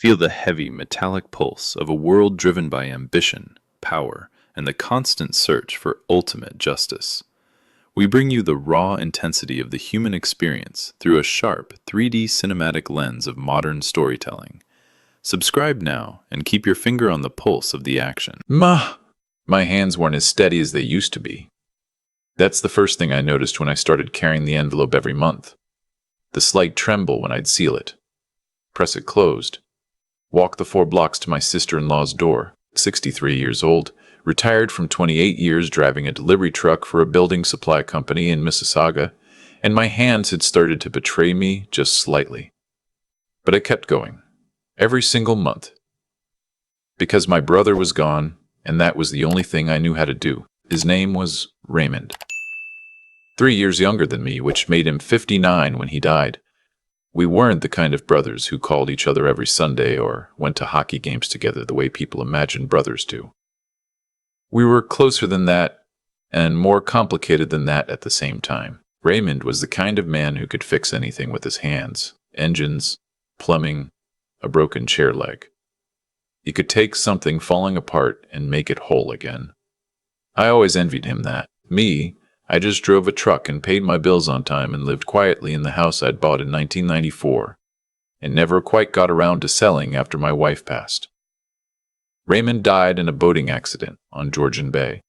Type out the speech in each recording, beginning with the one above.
Feel the heavy, metallic pulse of a world driven by ambition, power, and the constant search for ultimate justice. We bring you the raw intensity of the human experience through a sharp, 3D cinematic lens of modern storytelling. Subscribe now and keep your finger on the pulse of the action. My hands weren't as steady as they used to be. That's the first thing I noticed when I started carrying the envelope every month. The slight tremble when I'd seal it. Press it closed. Walk the 4 blocks to my sister-in-law's door, 63 years old, retired from 28 years driving a delivery truck for a building supply company in Mississauga, and my hands had started to betray me just slightly. But I kept going, every single month. Because my brother was gone, and that was the only thing I knew how to do. His name was Raymond. 3 years younger than me, which made him 59 when he died. We weren't the kind of brothers who called each other every Sunday or went to hockey games together the way people imagine brothers do. We were closer than that and more complicated than that at the same time. Raymond was the kind of man who could fix anything with his hands, engines, plumbing, a broken chair leg. He could take something falling apart and make it whole again. I always envied him that. Me, I just drove a truck and paid my bills on time and lived quietly in the house I'd bought in 1994 and never quite got around to selling after my wife passed. Raymond died in a boating accident on Georgian Bay.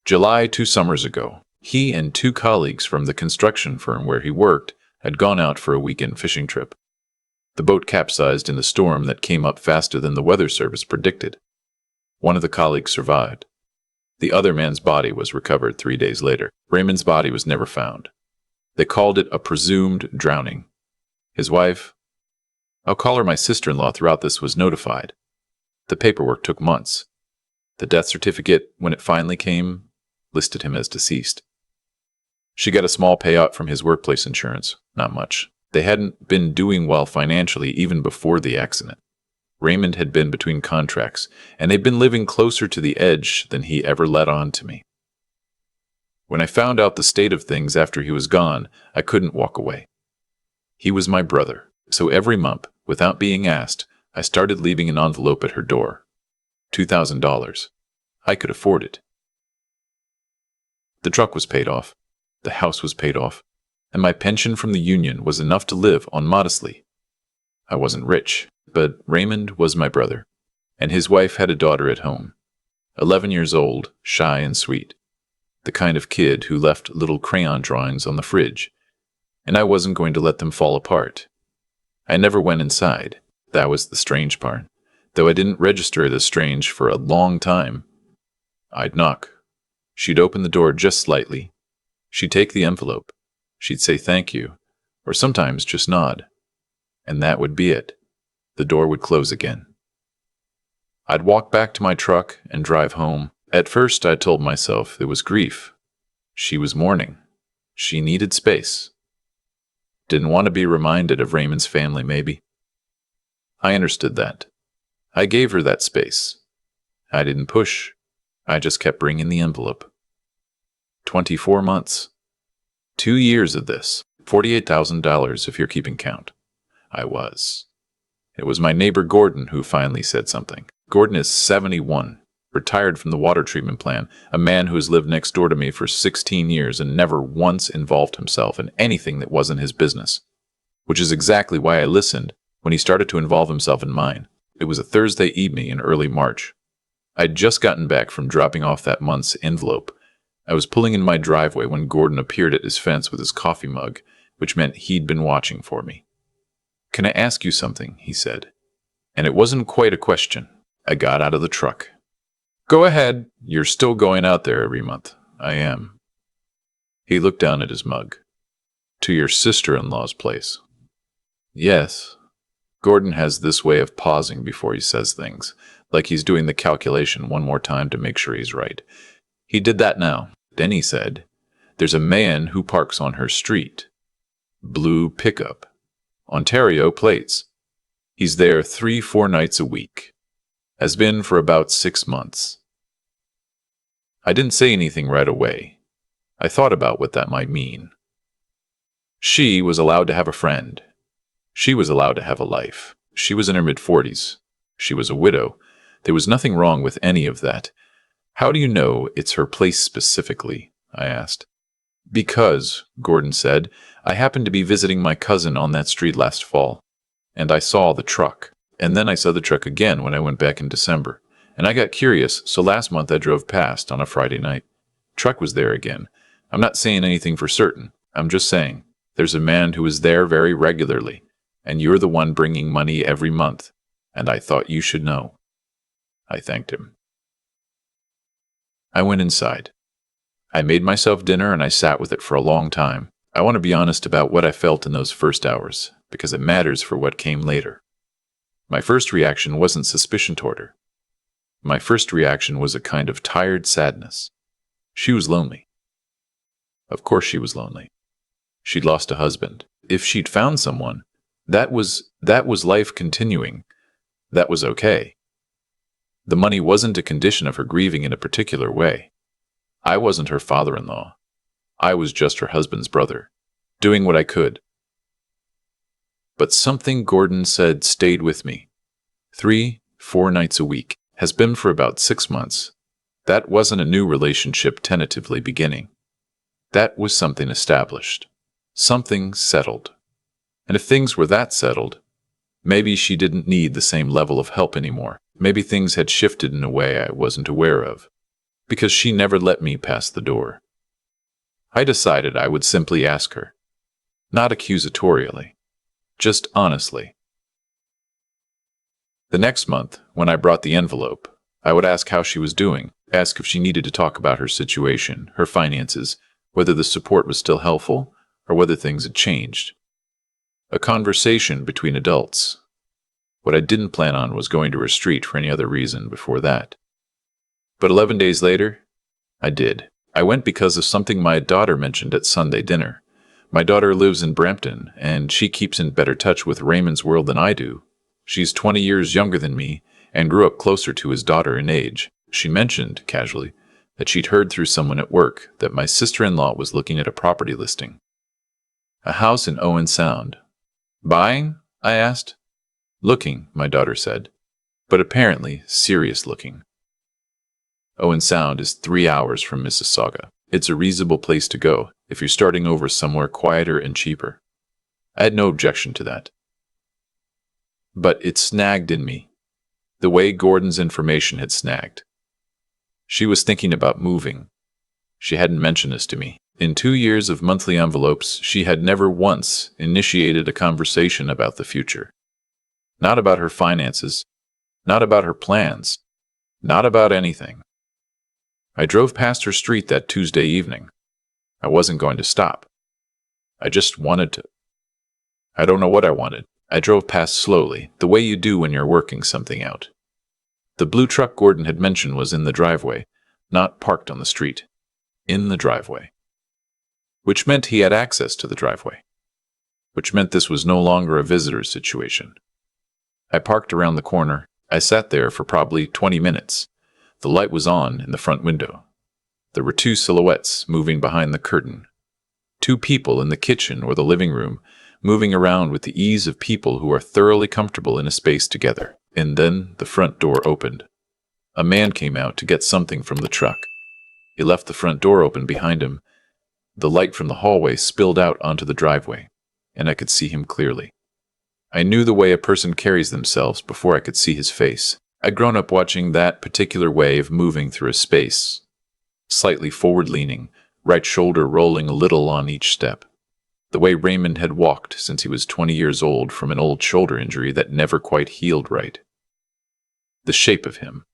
July 2 summers ago, he and 2 colleagues from the construction firm where he worked had gone out for a weekend fishing trip. The boat capsized in the storm that came up faster than the weather service predicted. One of the colleagues survived. The other man's body was recovered 3 days later. Raymond's body was never found. They called it a presumed drowning. His wife, I'll call her my sister-in-law throughout this, was notified. The paperwork took months. The death certificate, when it finally came, listed him as deceased. She got a small payout from his workplace insurance, not much. They hadn't been doing well financially even before the accident. Raymond had been between contracts, and they'd been living closer to the edge than he ever let on to me. When I found out the state of things after he was gone, I couldn't walk away. He was my brother, so every month, without being asked, I started leaving an envelope at her door. $2,000. I could afford it. The truck was paid off, the house was paid off, and my pension from the union was enough to live on modestly. I wasn't rich, but Raymond was my brother, and his wife had a daughter at home, 11 years old, shy and sweet, the kind of kid who left little crayon drawings on the fridge, and I wasn't going to let them fall apart. I never went inside. That was the strange part, though I didn't register it as strange for a long time. I'd knock. She'd open the door just slightly. She'd take the envelope. She'd say thank you, or sometimes just nod. And that would be it. The door would close again. I'd walk back to my truck and drive home. At first, I told myself it was grief. She was mourning. She needed space. Didn't want to be reminded of Raymond's family, maybe. I understood that. I gave her that space. I didn't push. I just kept bringing the envelope. 24 months. 2 years of this. $48,000 if you're keeping count. I was. It was my neighbor Gordon who finally said something. Gordon is 71, retired from the water treatment plant, a man who has lived next door to me for 16 years and never once involved himself in anything that wasn't his business, which is exactly why I listened when he started to involve himself in mine. It was a Thursday evening in early March. I'd just gotten back from dropping off that month's envelope. I was pulling in my driveway when Gordon appeared at his fence with his coffee mug, which meant he'd been watching for me. "Can I ask you something?" he said. And it wasn't quite a question. I got out of the truck. "Go ahead. You're still going out there every month." "I am." He looked down at his mug. "To your sister-in-law's place." "Yes." Gordon has this way of pausing before he says things, like he's doing the calculation one more time to make sure he's right. He did that now. Then he said, "There's a man who parks on her street. Blue pickup. Ontario plates. He's there 3-4 nights a week. Has been for about 6 months." I didn't say anything right away. I thought about what that might mean. She was allowed to have a friend. She was allowed to have a life. She was in her mid-40s. She was a widow. There was nothing wrong with any of that. How do you know it's her place specifically? I asked. Because, Gordon said, I happened to be visiting my cousin on that street last fall, and I saw the truck. And then I saw the truck again when I went back in December. And I got curious, so last month I drove past on a Friday night. Truck was there again. I'm not saying anything for certain. I'm just saying, there's a man who is there very regularly, and you're the one bringing money every month, and I thought you should know. I thanked him. I went inside. I made myself dinner and I sat with it for a long time. I want to be honest about what I felt in those first hours, because it matters for what came later. My first reaction wasn't suspicion toward her. My first reaction was a kind of tired sadness. She was lonely. Of course she was lonely. She'd lost a husband. If she'd found someone, that was life continuing. That was okay. The money wasn't a condition of her grieving in a particular way. I wasn't her father-in-law. I was just her husband's brother, doing what I could. But something Gordon said stayed with me. 3-4 nights a week. Has been for about 6 months. That wasn't a new relationship tentatively beginning. That was something established. Something settled. And if things were that settled, maybe she didn't need the same level of help anymore. Maybe things had shifted in a way I wasn't aware of, because she never let me pass the door. I decided I would simply ask her, not accusatorially, just honestly. The next month, when I brought the envelope, I would ask how she was doing, ask if she needed to talk about her situation, her finances, whether the support was still helpful, or whether things had changed. A conversation between adults. What I didn't plan on was going to her street for any other reason before that. But 11 days later, I did. I went because of something my daughter mentioned at Sunday dinner. My daughter lives in Brampton, and she keeps in better touch with Raymond's world than I do. She's 20 years younger than me, and grew up closer to his daughter in age. She mentioned, casually, that she'd heard through someone at work that my sister-in-law was looking at a property listing. A house in Owen Sound. Buying? I asked. Looking, my daughter said, but apparently serious looking. Owen Sound is 3 hours from Mississauga. It's a reasonable place to go if you're starting over somewhere quieter and cheaper. I had no objection to that. But it snagged in me, the way Gordon's information had snagged. She was thinking about moving. She hadn't mentioned this to me. In 2 years of monthly envelopes, she had never once initiated a conversation about the future. Not about her finances, not about her plans, not about anything. I drove past her street that Tuesday evening. I wasn't going to stop. I just wanted to. I don't know what I wanted. I drove past slowly, the way you do when you're working something out. The blue truck Gordon had mentioned was in the driveway, not parked on the street. In the driveway. Which meant he had access to the driveway. Which meant this was no longer a visitor's situation. I parked around the corner. I sat there for probably 20 minutes. The light was on in the front window. There were 2 silhouettes moving behind the curtain. 2 people in the kitchen or the living room, moving around with the ease of people who are thoroughly comfortable in a space together. And then the front door opened. A man came out to get something from the truck. He left the front door open behind him. The light from the hallway spilled out onto the driveway, and I could see him clearly. I knew the way a person carries themselves before I could see his face. I'd grown up watching that particular way of moving through a space. Slightly forward-leaning, right shoulder rolling a little on each step. The way Raymond had walked since he was 20 years old from an old shoulder injury that never quite healed right. The shape of him.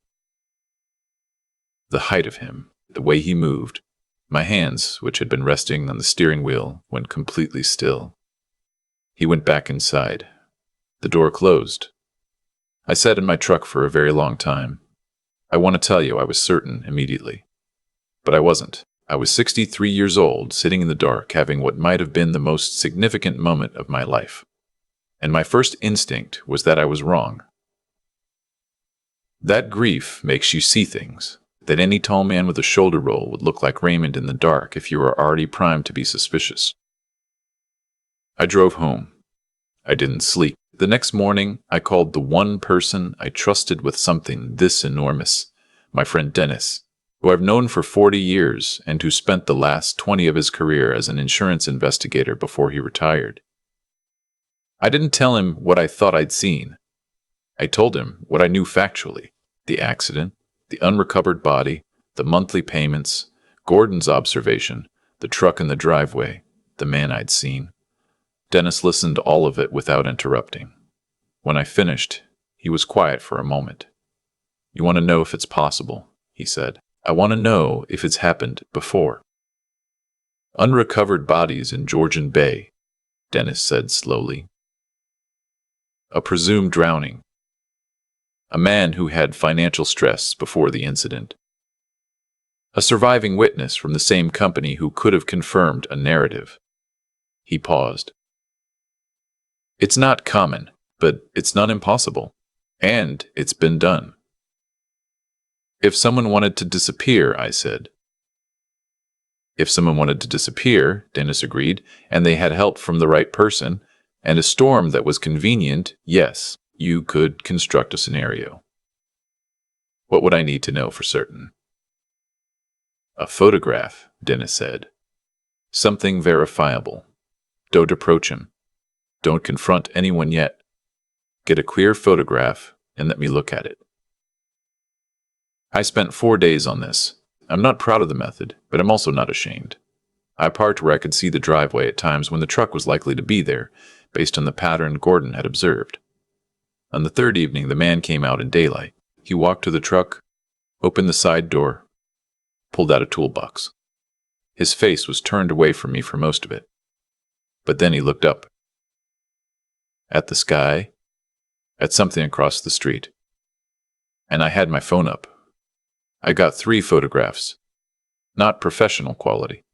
The height of him. The way he moved. My hands, which had been resting on the steering wheel, went completely still. He went back inside. The door closed. I sat in my truck for a very long time. I want to tell you I was certain immediately. But I wasn't. I was 63 years old, sitting in the dark, having what might have been the most significant moment of my life. And my first instinct was that I was wrong. That grief makes you see things, that any tall man with a shoulder roll would look like Raymond in the dark if you were already primed to be suspicious. I drove home. I didn't sleep. The next morning, I called the one person I trusted with something this enormous, my friend Dennis, who I've known for 40 years and who spent the last 20 of his career as an insurance investigator before he retired. I didn't tell him what I thought I'd seen. I told him what I knew factually: the accident, the unrecovered body, the monthly payments, Gordon's observation, the truck in the driveway, the man I'd seen. Dennis listened to all of it without interrupting. When I finished, he was quiet for a moment. "You want to know if it's possible," he said. "I want to know if it's happened before." "Unrecovered bodies in Georgian Bay," Dennis said slowly. "A presumed drowning. A man who had financial stress before the incident. A surviving witness from the same company who could have confirmed a narrative." He paused. "It's not common, but it's not impossible. And it's been done." "If someone wanted to disappear," I said. "If someone wanted to disappear," Dennis agreed, "and they had help from the right person, and a storm that was convenient, yes, you could construct a scenario." "What would I need to know for certain?" "A photograph," Dennis said. "Something verifiable. Don't approach him. Don't confront anyone yet. Get a clear photograph and let me look at it." I spent 4 days on this. I'm not proud of the method, but I'm also not ashamed. I parked where I could see the driveway at times when the truck was likely to be there, based on the pattern Gordon had observed. On the third evening, the man came out in daylight. He walked to the truck, opened the side door, pulled out a toolbox. His face was turned away from me for most of it. But then he looked up. At the sky, at something across the street. And I had my phone up. I got 3 photographs. Not professional quality,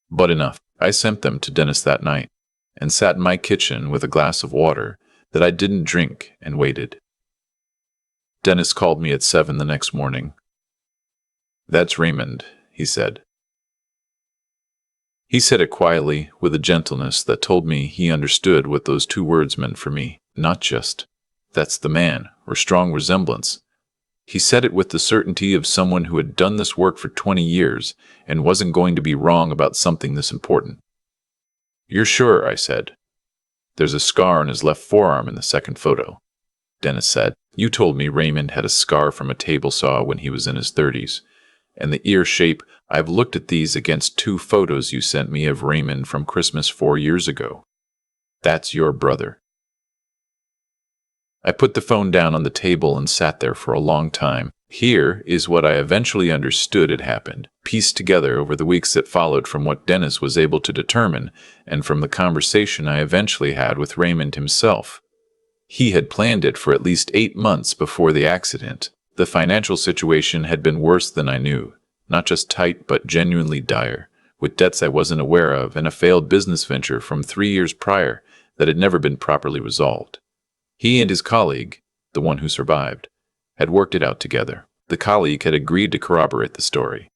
but enough. I sent them to Dennis that night, and sat in my kitchen with a glass of water that I didn't drink and waited. Dennis called me at 7 the next morning. "That's Raymond," he said. He said it quietly, with a gentleness that told me he understood what those 2 words meant for me. Not just, "That's the man," or strong resemblance. He said it with the certainty of someone who had done this work for 20 years and wasn't going to be wrong about something this important. "You're sure?" I said. "There's a scar on his left forearm in the second photo," Dennis said. "You told me Raymond had a scar from a table saw when he was in his 30s. And the ear shape, I've looked at these against 2 photos you sent me of Raymond from Christmas 4 years ago. That's your brother." I put the phone down on the table and sat there for a long time. Here is what I eventually understood had happened, pieced together over the weeks that followed from what Dennis was able to determine and from the conversation I eventually had with Raymond himself. He had planned it for at least 8 months before the accident. The financial situation had been worse than I knew, not just tight but genuinely dire, with debts I wasn't aware of and a failed business venture from 3 years prior that had never been properly resolved. He and his colleague, the one who survived, had worked it out together. The colleague had agreed to corroborate the story.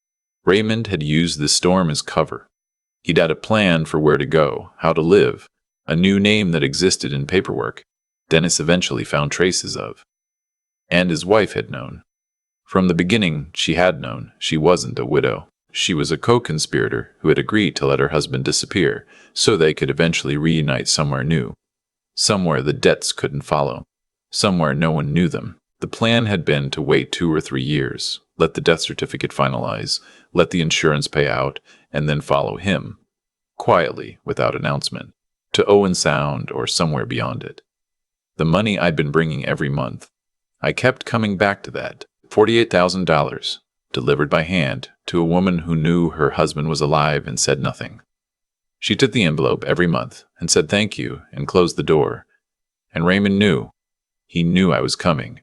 Raymond had used the storm as cover. He'd had a plan for where to go, how to live, a new name that existed in paperwork Dennis eventually found traces of. And his wife had known. From the beginning, she had known she wasn't a widow. She was a co-conspirator who had agreed to let her husband disappear so they could eventually reunite somewhere new. Somewhere the debts couldn't follow. Somewhere no one knew them. The plan had been to wait 2 or 3 years, let the death certificate finalize, let the insurance pay out, and then follow him, quietly, without announcement, to Owen Sound or somewhere beyond it. The money I'd been bringing every month. I kept coming back to that. $48,000, delivered by hand, to a woman who knew her husband was alive and said nothing. She took the envelope every month and said thank you and closed the door. And Raymond knew. He knew I was coming.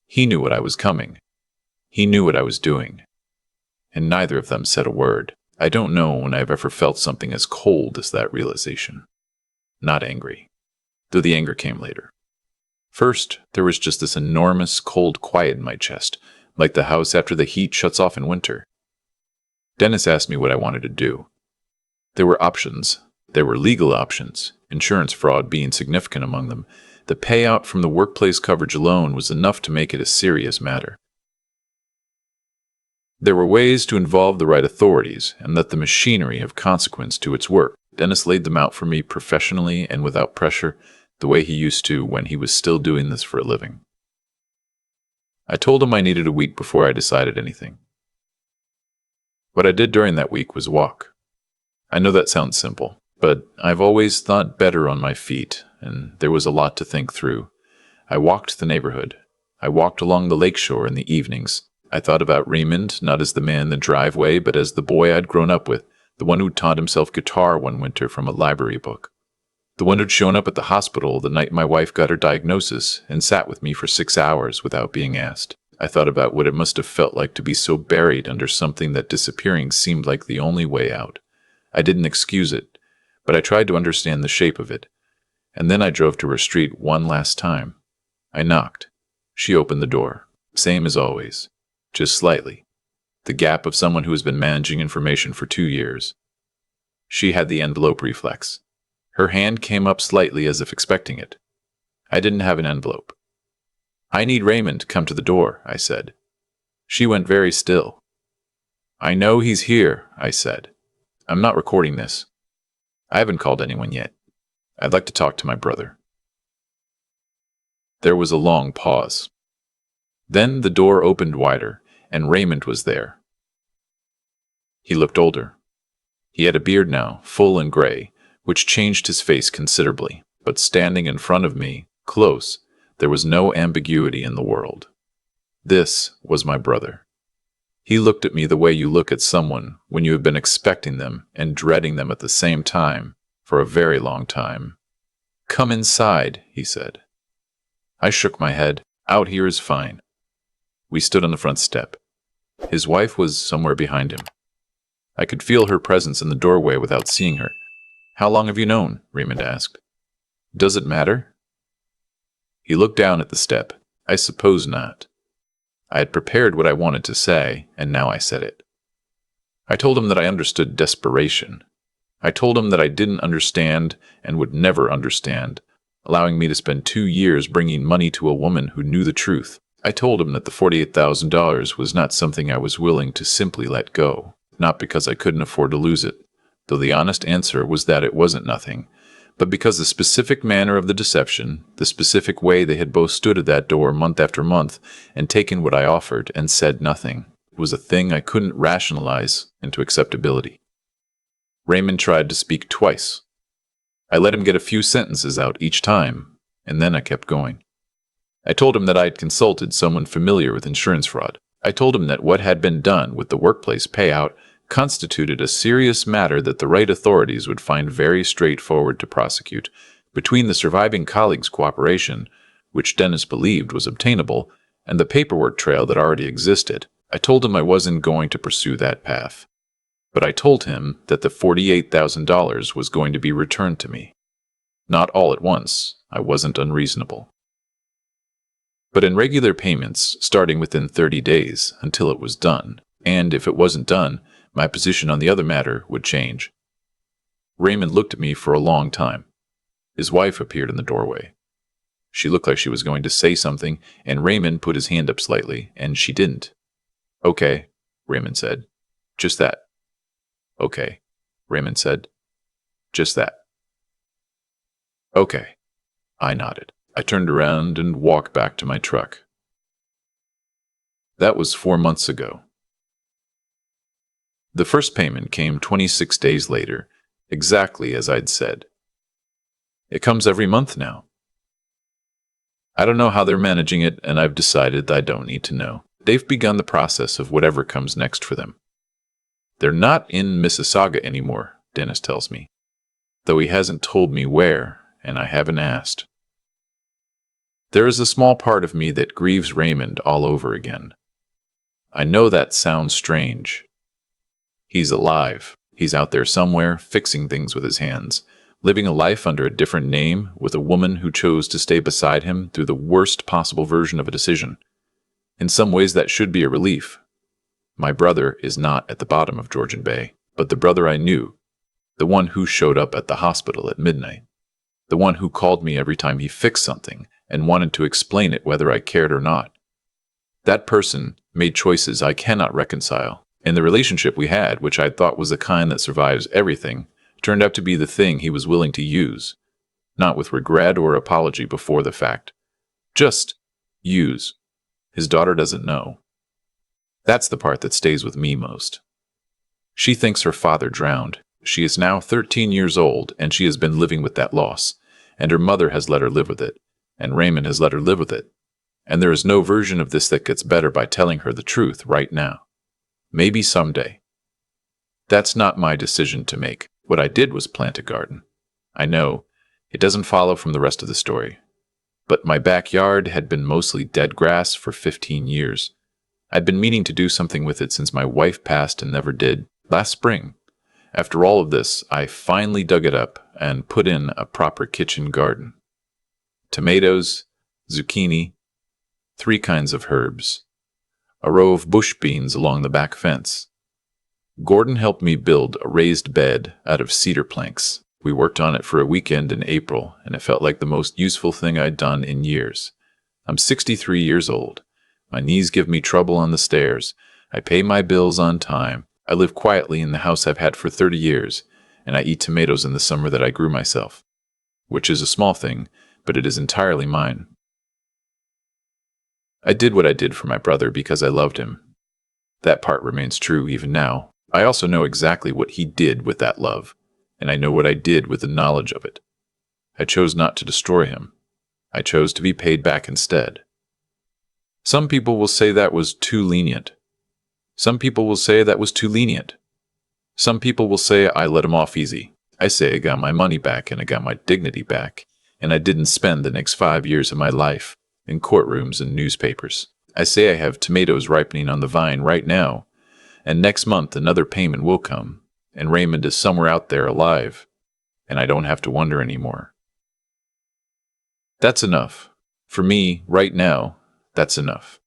He knew what I was coming. He knew what I was doing. And neither of them said a word. I don't know when I've ever felt something as cold as that realization. Not angry, though the anger came later. First, there was just this enormous cold quiet in my chest, like the house after the heat shuts off in winter. Dennis asked me what I wanted to do. There were options. There were legal options, insurance fraud being significant among them. The payout from the workplace coverage alone was enough to make it a serious matter. There were ways to involve the right authorities and let the machinery have consequence to its work. Dennis laid them out for me professionally and without pressure, the way he used to when he was still doing this for a living. I told him I needed a week before I decided anything. What I did during that week was walk. I know that sounds simple, but I've always thought better on my feet, and there was a lot to think through. I walked the neighborhood. I walked along the lakeshore in the evenings. I thought about Raymond, not as the man in the driveway, but as the boy I'd grown up with, the one who taught himself guitar one winter from a library book. The one who'd shown up at the hospital the night my wife got her diagnosis and sat with me for 6 hours without being asked. I thought about what it must have felt like to be so buried under something that disappearing seemed like the only way out. I didn't excuse it, but I tried to understand the shape of it. And then I drove to her street one last time. I knocked. She opened the door. Same as always. Just slightly. The gap of someone who has been managing information for 2 years. She had the envelope reflex. Her hand came up slightly as if expecting it. I didn't have an envelope. "I need Raymond to come to the door," I said. She went very still. "I know he's here," I said. "I'm not recording this. I haven't called anyone yet. I'd like to talk to my brother." There was a long pause. Then the door opened wider, and Raymond was there. He looked older. He had a beard now, full and gray, which changed his face considerably, but standing in front of me, close, there was no ambiguity in the world. This was my brother. He looked at me the way you look at someone when you have been expecting them and dreading them at the same time for a very long time. "Come inside," he said. I shook my head. "Out here is fine." We stood on the front step. His wife was somewhere behind him. I could feel her presence in the doorway without seeing her. "How long have you known?" Raymond asked. "Does it matter?" He looked down at the step. I suppose not. I had prepared what I wanted to say, and now I said it. I told him that I understood desperation. I told him that I didn't understand and would never understand, allowing me to spend 2 years bringing money to a woman who knew the truth. I told him that the $48,000 was not something I was willing to simply let go, not because I couldn't afford to lose it, though the honest answer was that it wasn't nothing, but because the specific manner of the deception, the specific way they had both stood at that door month after month and taken what I offered and said nothing, was a thing I couldn't rationalize into acceptability. Raymond tried to speak twice. I let him get a few sentences out each time, and then I kept going. I told him that I had consulted someone familiar with insurance fraud. I told him that what had been done with the workplace payout constituted a serious matter that the right authorities would find very straightforward to prosecute. Between the surviving colleagues' cooperation, which Dennis believed was obtainable, and the paperwork trail that already existed, I told him I wasn't going to pursue that path. But I told him that the $48,000 was going to be returned to me. Not all at once. I wasn't unreasonable. But in regular payments, starting within 30 days until it was done, and if it wasn't done, my position on the other matter would change. Raymond looked at me for a long time. His wife appeared in the doorway. She looked like she was going to say something, and Raymond put his hand up slightly, and she didn't. "Okay," Raymond said. "Just that." "Okay," Raymond said. "Just that." "Okay." I nodded. I turned around and walked back to my truck. That was 4 months ago. The first payment came 26 days later, exactly as I'd said. It comes every month now. I don't know how they're managing it, and I've decided I don't need to know. They've begun the process of whatever comes next for them. They're not in Mississauga anymore, Dennis tells me, though he hasn't told me where, and I haven't asked. There is a small part of me that grieves Raymond all over again. I know that sounds strange. He's alive. He's out there somewhere, fixing things with his hands, living a life under a different name with a woman who chose to stay beside him through the worst possible version of a decision. In some ways that should be a relief. My brother is not at the bottom of Georgian Bay, but the brother I knew, The one who showed up at the hospital at midnight. The one who called me every time he fixed something and wanted to explain it whether I cared or not. That person made choices I cannot reconcile, and the relationship we had, which I thought was the kind that survives everything, turned out to be the thing he was willing to use, not with regret or apology before the fact. Just use. His daughter doesn't know. That's the part that stays with me most. She thinks her father drowned. She is now 13 years old, and she has been living with that loss, and her mother has let her live with it, and Raymond has let her live with it. And there is no version of this that gets better by telling her the truth right now. Maybe someday. That's not my decision to make. What I did was plant a garden. I know, it doesn't follow from the rest of the story. But my backyard had been mostly dead grass for 15 years. I'd been meaning to do something with it since my wife passed and never did, last spring. After all of this, I finally dug it up and put in a proper kitchen garden. Tomatoes, zucchini, 3 kinds of herbs, a row of bush beans along the back fence. Gordon helped me build a raised bed out of cedar planks. We worked on it for a weekend in April, and it felt like the most useful thing I'd done in years. I'm 63 years old. My knees give me trouble on the stairs. I pay my bills on time. I live quietly in the house I've had for 30 years, and I eat tomatoes in the summer that I grew myself, which is a small thing, but it is entirely mine. I did what I did for my brother because I loved him. That part remains true even now. I also know exactly what he did with that love, and I know what I did with the knowledge of it. I chose not to destroy him. I chose to be paid back instead. Some people will say that was too lenient. Some people will say that was too lenient. Some people will say I let him off easy. I say I got my money back and I got my dignity back, and I didn't spend the next 5 years of my life in courtrooms and newspapers. I say I have tomatoes ripening on the vine right now, and next month another payment will come, and Raymond is somewhere out there alive, and I don't have to wonder anymore. That's enough. For me, right now, that's enough.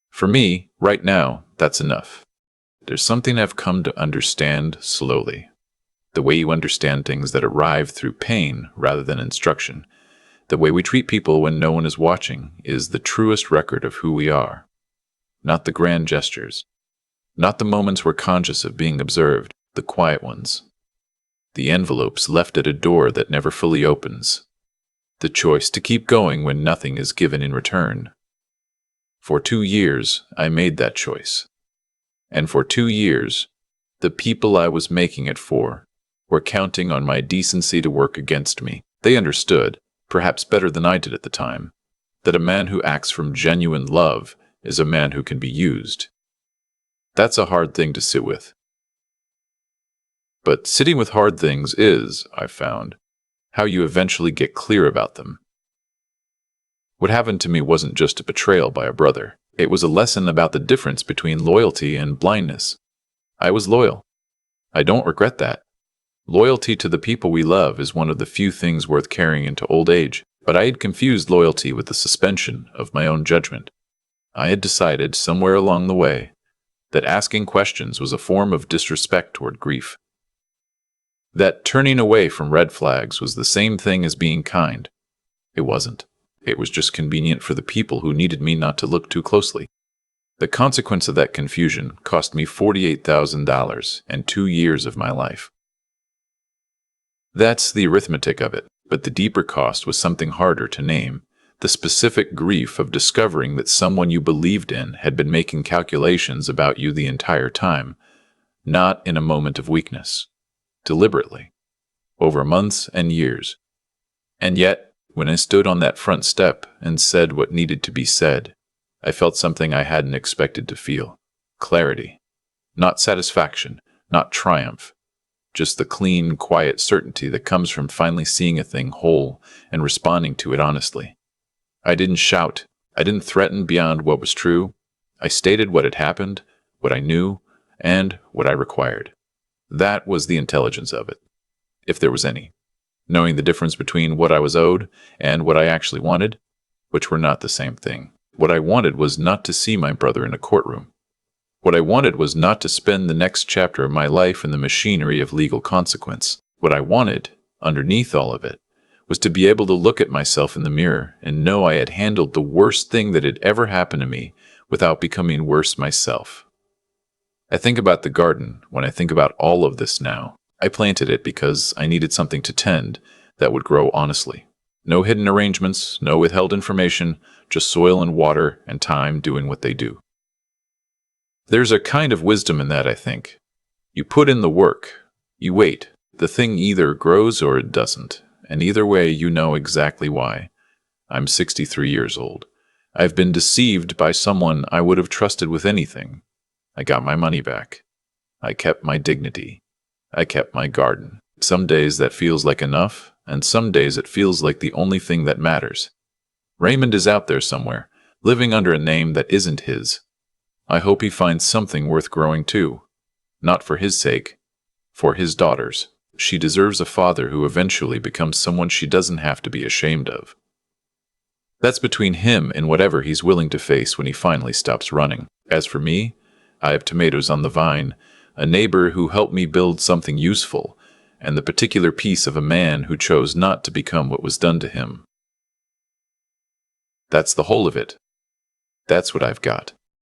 For me, right now, that's enough. There's something I've come to understand slowly. The way you understand things that arrive through pain rather than instruction. The way we treat people when no one is watching is the truest record of who we are. Not the grand gestures. Not the moments we're conscious of being observed, the quiet ones. The envelopes left at a door that never fully opens. The choice to keep going when nothing is given in return. For 2 years, I made that choice. And for 2 years, the people I was making it for were counting on my decency to work against me. They understood, perhaps better than I did at the time, that a man who acts from genuine love is a man who can be used. That's a hard thing to sit with. But sitting with hard things is, I've found, how you eventually get clear about them. What happened to me wasn't just a betrayal by a brother. It was a lesson about the difference between loyalty and blindness. I was loyal. I don't regret that. Loyalty to the people we love is one of the few things worth carrying into old age, but I had confused loyalty with the suspension of my own judgment. I had decided somewhere along the way that asking questions was a form of disrespect toward grief. That turning away from red flags was the same thing as being kind. It wasn't. It was just convenient for the people who needed me not to look too closely. The consequence of that confusion cost me $48,000 and 2 years of my life. That's the arithmetic of it, but the deeper cost was something harder to name. The specific grief of discovering that someone you believed in had been making calculations about you the entire time, not in a moment of weakness, deliberately, over months and years. And yet, when I stood on that front step and said what needed to be said, I felt something I hadn't expected to feel. Clarity. Not satisfaction, not triumph. Just the clean, quiet certainty that comes from finally seeing a thing whole and responding to it honestly. I didn't shout. I didn't threaten beyond what was true. I stated what had happened, what I knew, and what I required. That was the intelligence of it, if there was any. Knowing the difference between what I was owed and what I actually wanted, which were not the same thing. What I wanted was not to see my brother in a courtroom. What I wanted was not to spend the next chapter of my life in the machinery of legal consequence. What I wanted, underneath all of it, was to be able to look at myself in the mirror and know I had handled the worst thing that had ever happened to me without becoming worse myself. I think about the garden when I think about all of this now. I planted it because I needed something to tend that would grow honestly. No hidden arrangements, no withheld information, just soil and water and time doing what they do. There's a kind of wisdom in that, I think. You put in the work, you wait. The thing either grows or it doesn't, and either way you know exactly why. I'm 63 years old. I've been deceived by someone I would have trusted with anything. I got my money back. I kept my dignity. I kept my garden. Some days that feels like enough, and some days it feels like the only thing that matters. Raymond is out there somewhere, living under a name that isn't his. I hope he finds something worth growing too. Not for his sake, for his daughter's. She deserves a father who eventually becomes someone she doesn't have to be ashamed of. That's between him and whatever he's willing to face when he finally stops running. As for me, I have tomatoes on the vine, a neighbor who helped me build something useful, and the particular piece of a man who chose not to become what was done to him. That's the whole of it. That's what I've got.